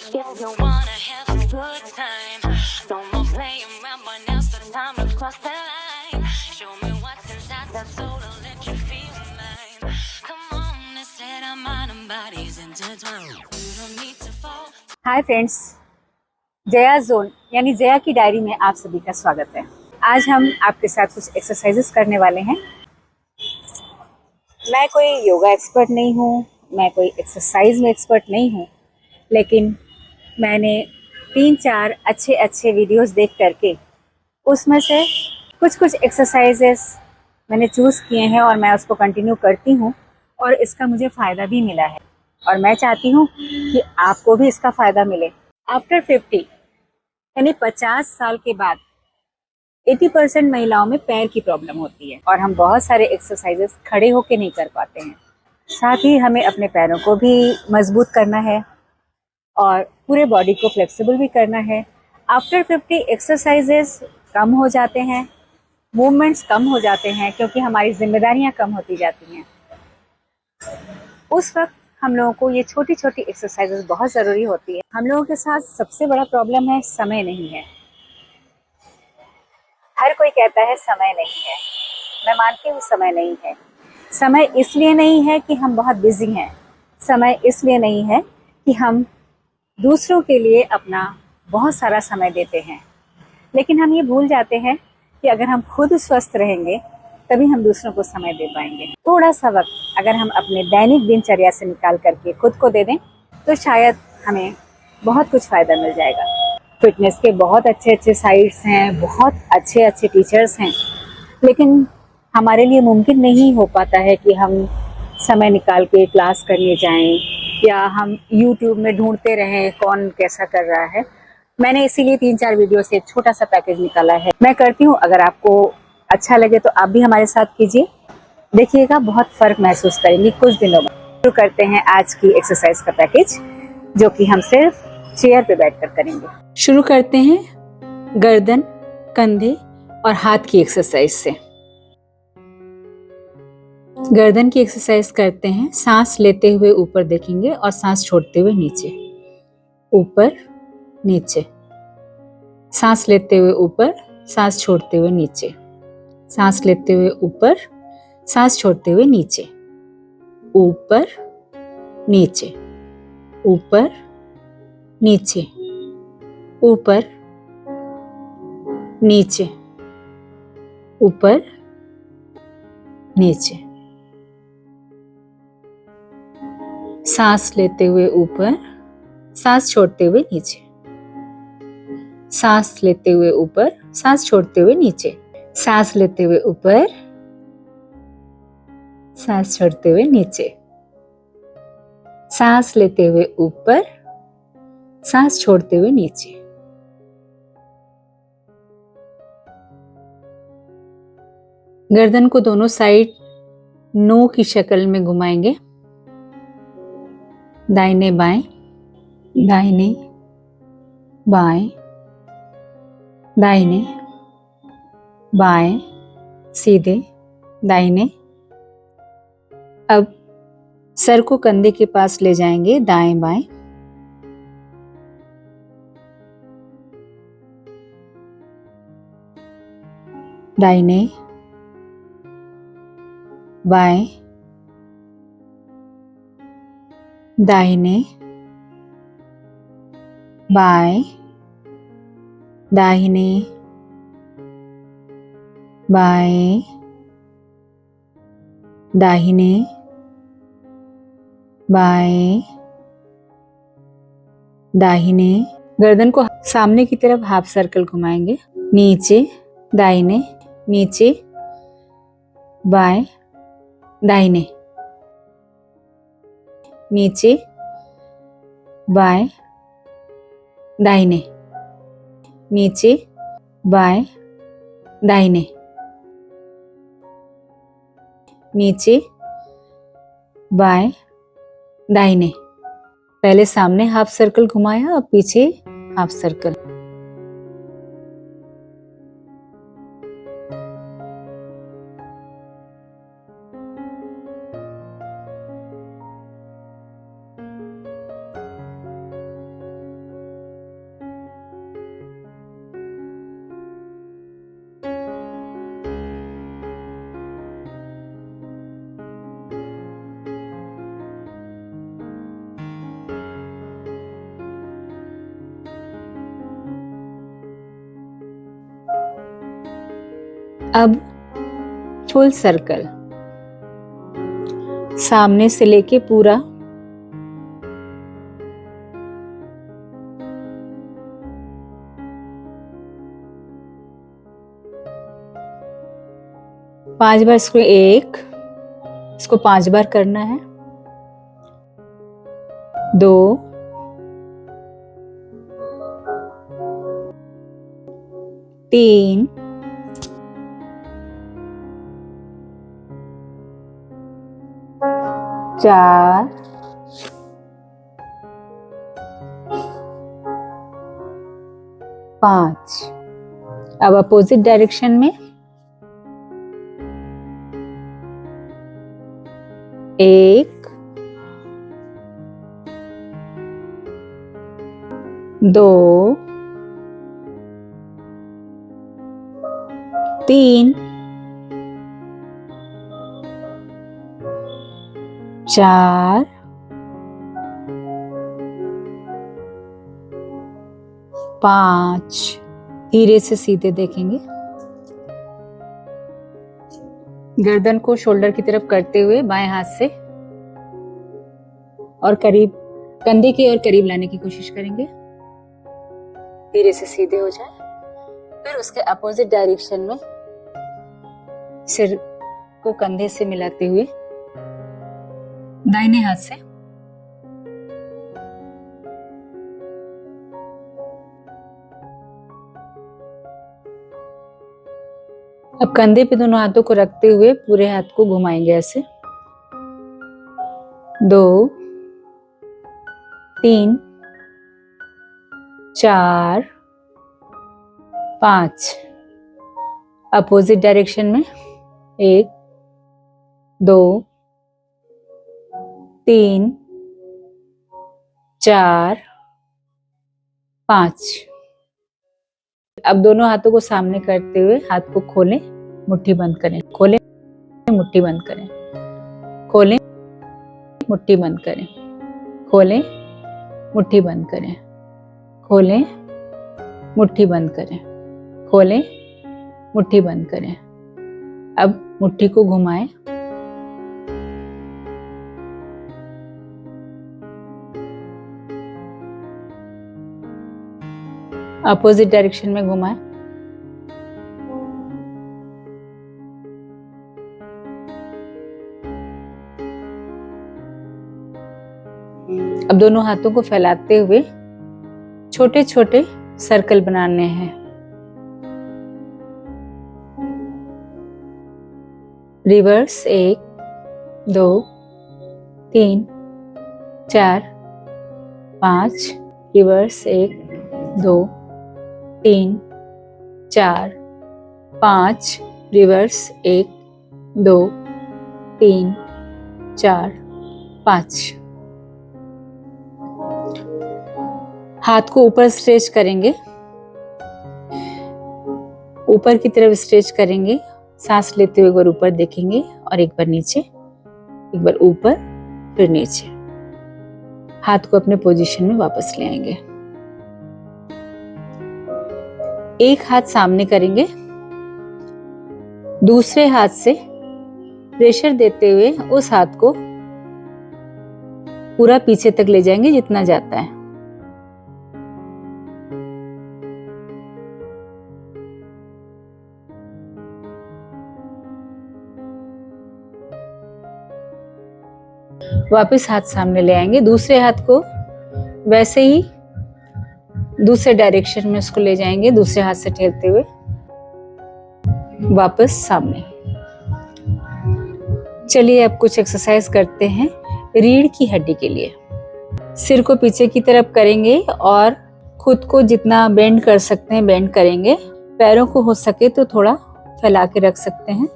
If you wanna have a good time, no more playing around, but now's the time to cross the line. Show me what's inside that soul, I'll let you feel mine. Come on, let's let our mind and bodies intertwine. You don't need to fall. Hi friends, Jaya zone यानी जया की diary में आप सभी का स्वागत है। आज हम आपके साथ कुछ एक्सरसाइजेस करने वाले हैं। मैं कोई योगा एक्सपर्ट नहीं हूँ, मैं कोई एक्सरसाइज में एक्सपर्ट नहीं हूँ, लेकिन मैंने 3-4 अच्छे वीडियोस देख करके उसमें से कुछ एक्सरसाइजेस मैंने चूज़ किए हैं और मैं उसको कंटिन्यू करती हूँ और इसका मुझे फ़ायदा भी मिला है और मैं चाहती हूँ कि आपको भी इसका फ़ायदा मिले। आफ्टर 50 यानी 50 साल के बाद 80% महिलाओं में पैर की प्रॉब्लम होती है और हम बहुत सारे एक्सरसाइजेस खड़े होके नहीं कर पाते हैं। साथ ही हमें अपने पैरों को भी मजबूत करना है और पूरे बॉडी को फ्लेक्सिबल भी करना है। आफ्टर 50 एक्सरसाइजेस कम हो जाते हैं, मूवमेंट्स कम हो जाते हैं क्योंकि हमारी जिम्मेदारियां कम होती जाती हैं। उस वक्त हम लोगों को ये छोटी छोटी एक्सरसाइजेस बहुत ज़रूरी होती है। हम लोगों के साथ सबसे बड़ा प्रॉब्लम है समय नहीं है। हर कोई कहता है समय नहीं है, मैं मानती हूँ समय नहीं है। समय इसलिए नहीं है कि हम बहुत बिजी हैं, समय इसलिए नहीं है कि हम दूसरों के लिए अपना बहुत सारा समय देते हैं, लेकिन हम ये भूल जाते हैं कि अगर हम खुद स्वस्थ रहेंगे तभी हम दूसरों को समय दे पाएंगे। थोड़ा सा वक्त अगर हम अपने दैनिक दिनचर्या से निकाल करके खुद को दे दें तो शायद हमें बहुत कुछ फ़ायदा मिल जाएगा। फिटनेस के बहुत अच्छे साइट्स हैं, बहुत अच्छे टीचर्स हैं, लेकिन हमारे लिए मुमकिन नहीं हो पाता है कि हम समय निकाल के क्लास करने जाएं या हम YouTube में ढूंढते रहें कौन कैसा कर रहा है। मैंने इसीलिए 3-4 वीडियो से एक छोटा सा पैकेज निकाला है, मैं करती हूँ। अगर आपको अच्छा लगे तो आप भी हमारे साथ कीजिए, देखिएगा बहुत फ़र्क महसूस करेंगे कुछ दिनों में। शुरू करते हैं आज की एक्सरसाइज का पैकेज, जो कि हम सिर्फ चेयर पे बैठकर करेंगे। शुरू करते हैं गर्दन, कंधे और हाथ की एक्सरसाइज से। गर्दन की एक्सरसाइज करते हैं। सांस लेते हुए ऊपर देखेंगे और सांस छोड़ते हुए नीचे, ऊपर नीचे। सांस लेते हुए ऊपर, सांस छोड़ते हुए नीचे, सांस लेते हुए ऊपर, सांस छोड़ते हुए नीचे, ऊपर नीचे, ऊपर नीचे, ऊपर नीचे, ऊपर नीचे। सांस लेते हुए ऊपर, सांस छोड़ते हुए नीचे, सांस लेते हुए ऊपर, सांस छोड़ते हुए नीचे, सांस लेते हुए ऊपर, सांस छोड़ते हुए नीचे, सांस लेते हुए ऊपर, सांस छोड़ते हुए नीचे। गर्दन को दोनों साइड नो की शक्ल में घुमाएंगे, दाहिने बाएं, दाहिने बाएं, दाहिने बाएं, सीधे दाहिने। अब सर को कंधे के पास ले जाएंगे, दाएं बाएं, दाहिने बाएं, दाहिने बाएं, दाहिने बाएं, दाहिने बाएं, दाहिने। गर्दन को सामने की तरफ हाफ सर्कल घुमाएंगे, नीचे दाहिने, नीचे बाएं, दाहिने, नीचे बाएं, दाहिने, नीचे बाएं, दाहिने, नीचे बाएं, दाहिने। पहले सामने हाफ सर्कल घुमाया, अब पीछे हाफ सर्कल। अब फुल सर्कल, सामने से लेके पूरा पांच बार इसको 5 बार करना है। 2 3 4 5। अब अपोजिट डायरेक्शन में 1 2 3 4 5। धीरे से सीधे देखेंगे, गर्दन को शोल्डर की तरफ करते हुए बाएं हाथ से और करीब कंधे के और करीब लाने की कोशिश करेंगे। धीरे से सीधे हो जाए। फिर उसके अपोजिट डायरेक्शन में सिर को कंधे से मिलाते हुए दाहिने हाथ से अब कंधे पे दोनों हाथों को रखते हुए पूरे हाथ को घुमाएंगे ऐसे। 2 3 4 5। अपोजिट डायरेक्शन में 1 2 3 4 5। अब दोनों हाथों को सामने करते हुए हाथ को खोलें, मुट्ठी बंद करें, खोलें, मुट्ठी बंद करें, खोलें, मुट्ठी बंद करें, खोलें, मुट्ठी बंद करें, खोलें, मुट्ठी बंद करें, खोलें, मुट्ठी बंद करें। अब मुट्ठी को घुमाएं। अपोजिट डायरेक्शन में घुमाएं। अब दोनों हाथों को फैलाते हुए छोटे छोटे सर्कल बनाने हैं। रिवर्स 1 2 3 4 5। रिवर्स 1 2 3 4 5। रिवर्स 1 2 3 4 5। हाथ को ऊपर स्ट्रेच करेंगे, ऊपर की तरफ स्ट्रेच करेंगे। सांस लेते हुए एक बार ऊपर देखेंगे और एक बार नीचे, एक बार ऊपर फिर नीचे। हाथ को अपने पोजीशन में वापस ले आएंगे। एक हाथ सामने करेंगे, दूसरे हाथ से प्रेशर देते हुए उस हाथ को पूरा पीछे तक ले जाएंगे जितना जाता है। वापस हाथ सामने ले आएंगे, दूसरे हाथ को वैसे ही दूसरे डायरेक्शन में उसको ले जाएंगे, दूसरे हाथ से ठेलते हुए वापस सामने। चलिए अब कुछ एक्सरसाइज करते हैं रीढ़ की हड्डी के लिए। सिर को पीछे की तरफ करेंगे और खुद को जितना बेंड कर सकते हैं बेंड करेंगे। पैरों को हो सके तो थोड़ा फैला के रख सकते हैं।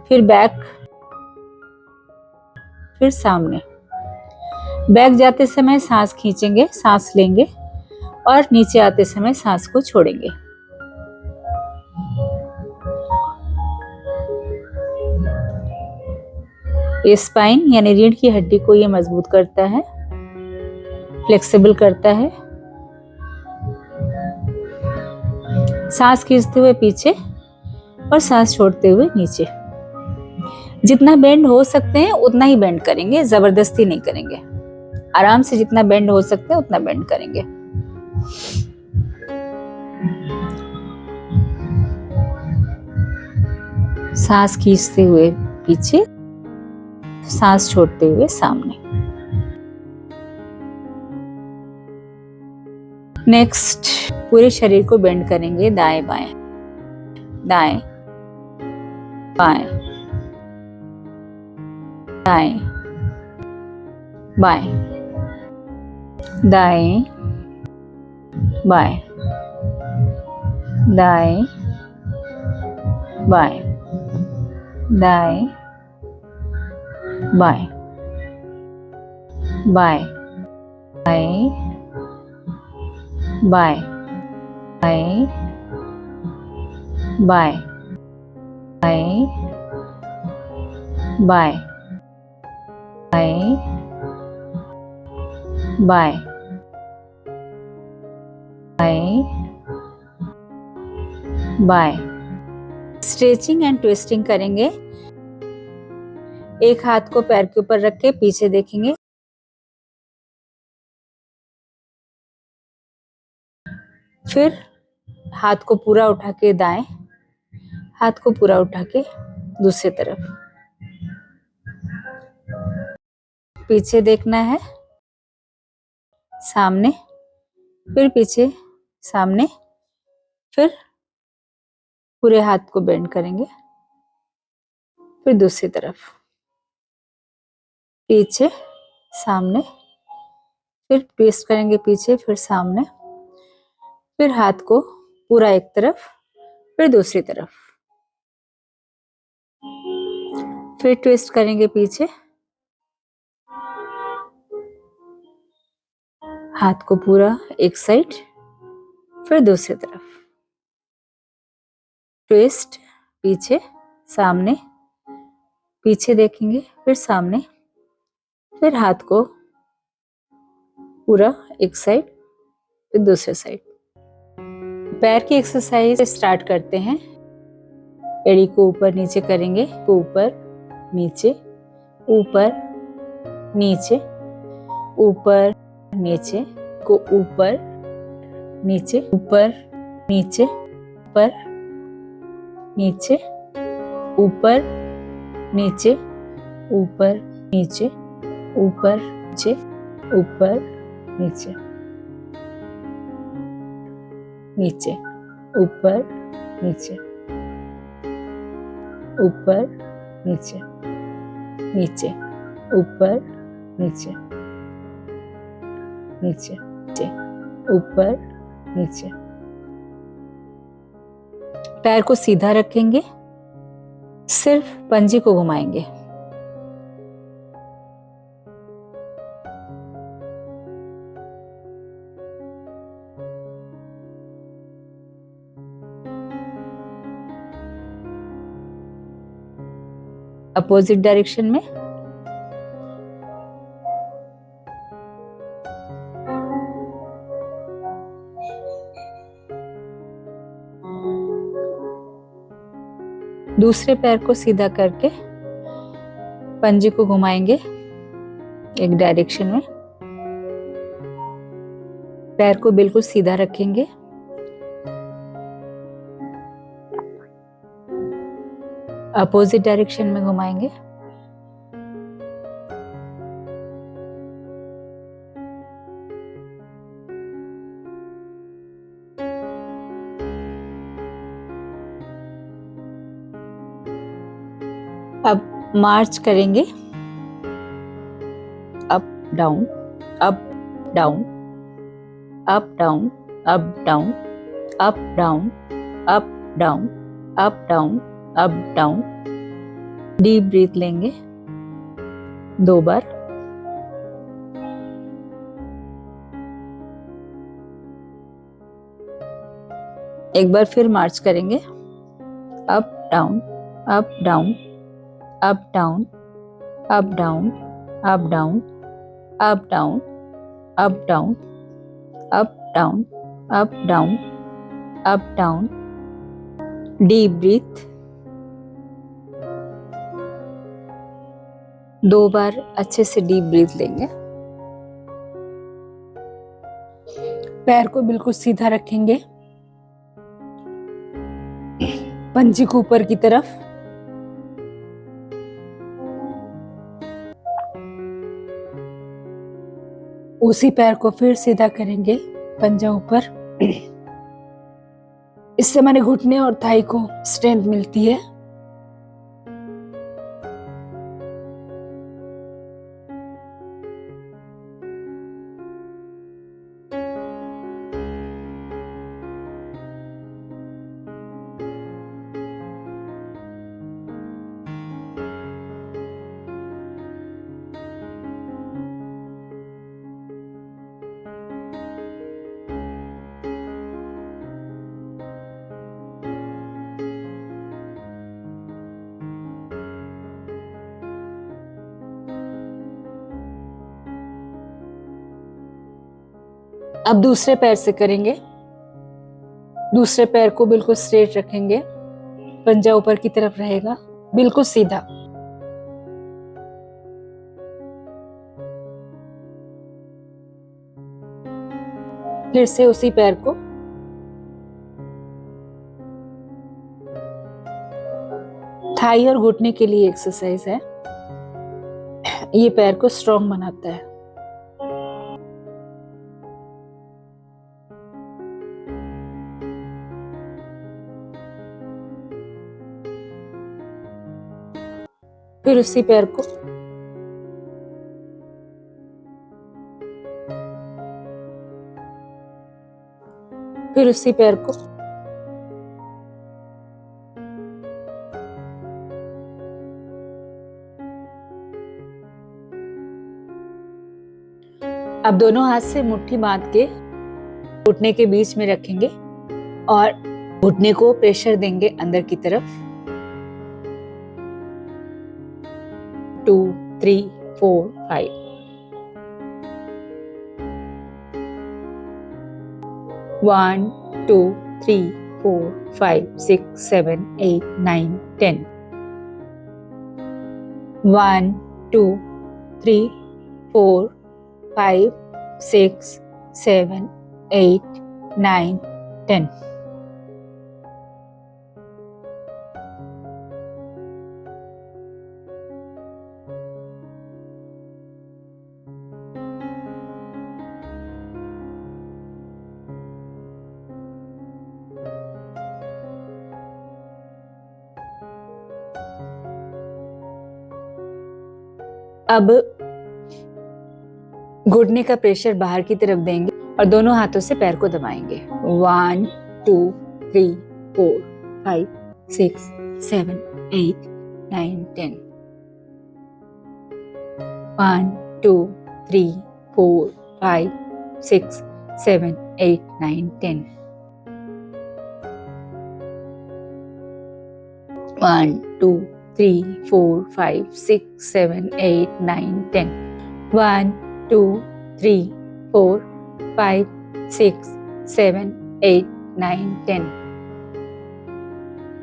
फिर बैक, फिर सामने। बैक जाते समय सांस खींचेंगे, सांस लेंगे और नीचे आते समय सांस को छोड़ेंगे। ये स्पाइन यानी रीढ़ की हड्डी को ये मजबूत करता है, फ्लेक्सिबल करता है। सांस खींचते हुए पीछे और सांस छोड़ते हुए नीचे। जितना बेंड हो सकते हैं उतना ही बेंड करेंगे, जबरदस्ती नहीं करेंगे। आराम से जितना बेंड हो सकते हैं उतना बेंड करेंगे। सांस खींचते हुए पीछे, सांस छोड़ते हुए सामने। नेक्स्ट पूरे शरीर को बेंड करेंगे, दाएं बाएं, दाएं बाएं, दाएं बाएं, दाएं बाएं, दाएं बाएं, दाएं बाएं, बाएं बाएं, बाएं बाएं, बाएं बाएं, बाएं बाएं, बाएं। स्ट्रेचिंग एंड ट्विस्टिंग करेंगे। एक हाथ को पैर के ऊपर रख के पीछे देखेंगे, फिर हाथ को पूरा उठा के दाएं, हाथ को पूरा उठा के दूसरी तरफ, पीछे देखना है, सामने, फिर पीछे, सामने, फिर पूरे हाथ को बेंड करेंगे, फिर दूसरी तरफ, पीछे, सामने, फिर ट्विस्ट करेंगे पीछे, फिर सामने, फिर हाथ को पूरा एक तरफ, फिर दूसरी तरफ, फिर ट्विस्ट करेंगे पीछे, हाथ को पूरा एक साइड, फिर दूसरी तरफ, ट्विस्ट, पीछे, सामने, पीछे देखेंगे, फिर सामने, फिर हाथ को पूरा एक साइड, फिर दूसरे साइड। पैर की एक्सरसाइज स्टार्ट करते हैं। एड़ी को ऊपर नीचे करेंगे, ऊपर नीचे, ऊपर नीचे, ऊपर नीचे, को ऊपर नीचे, ऊपर नीचे, ऊपर नीचे, ऊपर नीचे, ऊपर नीचे, ऊपर नीचे, ऊपर नीचे, नीचे, ऊपर नीचे, ऊपर नीचे, नीचे, ऊपर नीचे, नीचे, ऊपर नीचे। पैर को सीधा रखेंगे, सिर्फ पंजे को घुमाएंगे। अपोजिट डायरेक्शन में दूसरे पैर को सीधा करके पंजे को घुमाएंगे एक डायरेक्शन में। पैर को बिल्कुल सीधा रखेंगे, अपोजिट डायरेक्शन में घुमाएंगे। अब मार्च करेंगे, up down, up down, up down, up down, up down, up down, up down, up down. Deep breath लेंगे 2 बार। एक बार फिर मार्च करेंगे, up down, up down, up down, up down, up down, up down, up down, up down, up down, up down. Deep breath 2 बार अच्छे से deep breath लेंगे। पैर को बिल्कुल सीधा रखेंगे, पंजे को ऊपर की तरफ। उसी पैर को फिर सीधा करेंगे, पंजा ऊपर। इससे हमारे घुटने और थाई को स्ट्रेंथ मिलती है। अब दूसरे पैर से करेंगे। दूसरे पैर को बिल्कुल स्ट्रेट रखेंगे, पंजा ऊपर की तरफ रहेगा, बिल्कुल सीधा। फिर से उसी पैर को थाई और घुटने के लिए एक्सरसाइज है। ये पैर को स्ट्रॉन्ग बनाता है। फिर उसी पैर को फिर उसी पैर को अब दोनों हाथ से मुट्ठी बांध के घुटने के बीच में रखेंगे और घुटने को प्रेशर देंगे अंदर की तरफ। 2, 3, 4, 5। 1, 2, 3, 4, 5, 6, 7, 8, 9, 10. 1, 2, 3, 4, 5, 6, 7, 8, 9, 10. अब घुटने का प्रेशर बाहर की तरफ देंगे और दोनों हाथों से पैर को दबाएंगे। 1, 2, 3, 4, 5, 6, 7, 8, 9, 10. 1, 2, 3, 4, 5, 6, 7, 8, 9, 10. 1, 2, 3, 4, 5, 6, 7, 8, 9, 10. 1, 2, 3, 4, 5, 6, 7, 8, 9, 10.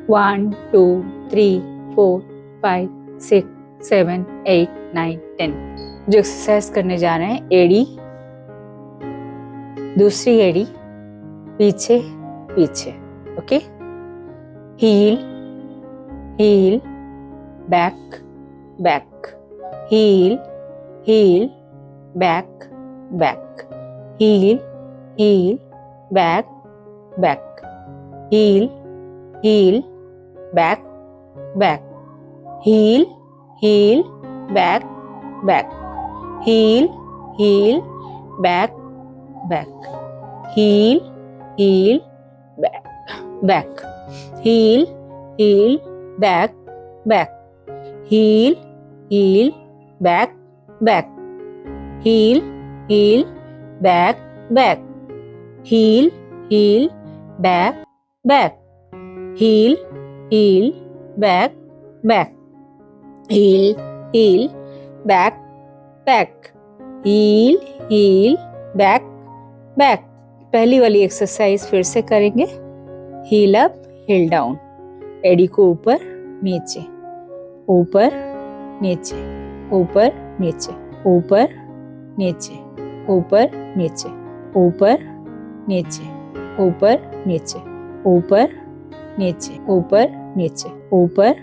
1, 2, 3, 4, 5, 6, 7, 8, 9, 10. जो एक्सरसाइज करने जा रहे हैं, एड़ी, दूसरी एड़ी, पीछे पीछे। Okay, heel heel, back back, heel heel, back back, heel heel, back back, heel heel, back back, heel heel, back back, heel heel, back back, heel heel, back back, heel heel, back back, heel heel, back back, heel heel, back back, heel heel, back back, heel heel, back back, heel heel, back back, heel heel, back back. पहली वाली exercise फिर से करेंगे। Heal up, heal down, एड़ी को ऊपर नीचे, ऊपर नीचे, ऊपर नीचे, ऊपर नीचे, ऊपर नीचे, ऊपर नीचे, ऊपर नीचे, ऊपर नीचे, ऊपर नीचे, ऊपर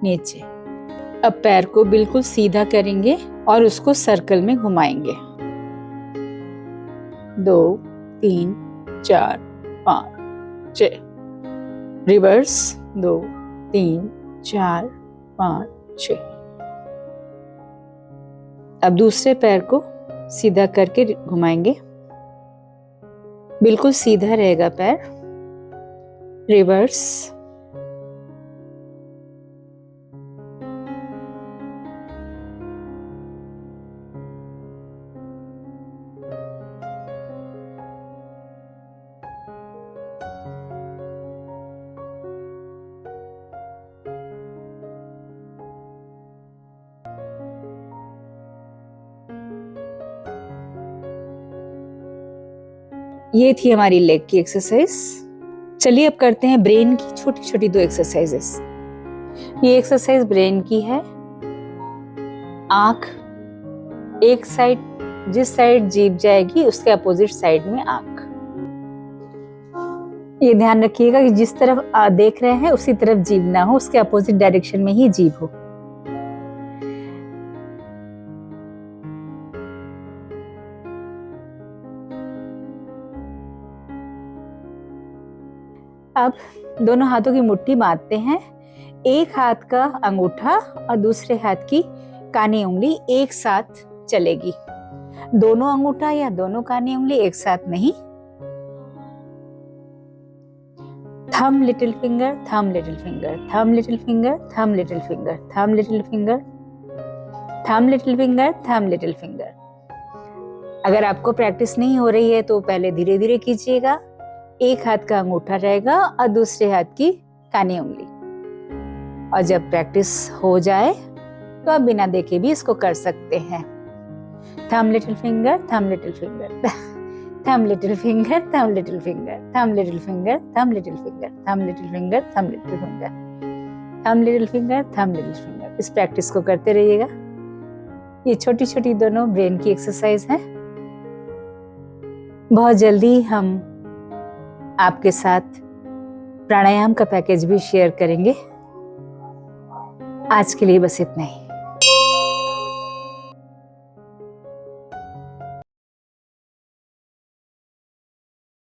नीचे। अब पैर को बिल्कुल सीधा करेंगे और उसको सर्कल में घुमाएंगे। 2 3 4 5 6। रिवर्स 2 3 4 5 6। अब दूसरे पैर को सीधा करके घुमाएंगे, बिल्कुल सीधा रहेगा पैर। रिवर्स, ये थी हमारी लेग की एक्सरसाइज। चलिए अब करते हैं ब्रेन की छोटी छोटी 2 एक्सरसाइजेस। ये एक्सरसाइज ब्रेन की है। आंख एक साइड, जिस साइड जीभ जाएगी उसके अपोजिट साइड में आंख। ये ध्यान रखिएगा कि जिस तरफ देख रहे हैं उसी तरफ जीभ ना हो, उसके अपोजिट डायरेक्शन में ही जीभ हो। अब दोनों हाथों की मुट्ठी बांधते हैं। एक हाथ का अंगूठा और दूसरे हाथ की कानी उंगली एक साथ चलेगी। दोनों अंगूठा या दोनों कानी उंगली एक साथ नहीं। Thumb little finger, thumb little finger, thumb little finger, thumb little finger, thumb little finger, thumb little finger, thumb little finger. अगर आपको प्रैक्टिस नहीं हो रही है तो पहले धीरे धीरे कीजिएगा। एक हाथ का अंगूठा रहेगा और दूसरे हाथ की कानी उंगली। और जब प्रैक्टिस हो जाए तो आप बिना देखे भी इसको कर सकते हैं। Thumb little finger, thumb little finger, thumb little finger, thumb little finger, thumb little finger, thumb little finger, thumb little finger, thumb little finger, thumb little finger, thumb little finger. इस प्रैक्टिस को करते रहिएगा। ये छोटी छोटी दोनों brain की exercise है। बहुत जल्दी हम आपके साथ प्राणायाम का पैकेज भी शेयर करेंगे। आज के लिए बस इतना ही।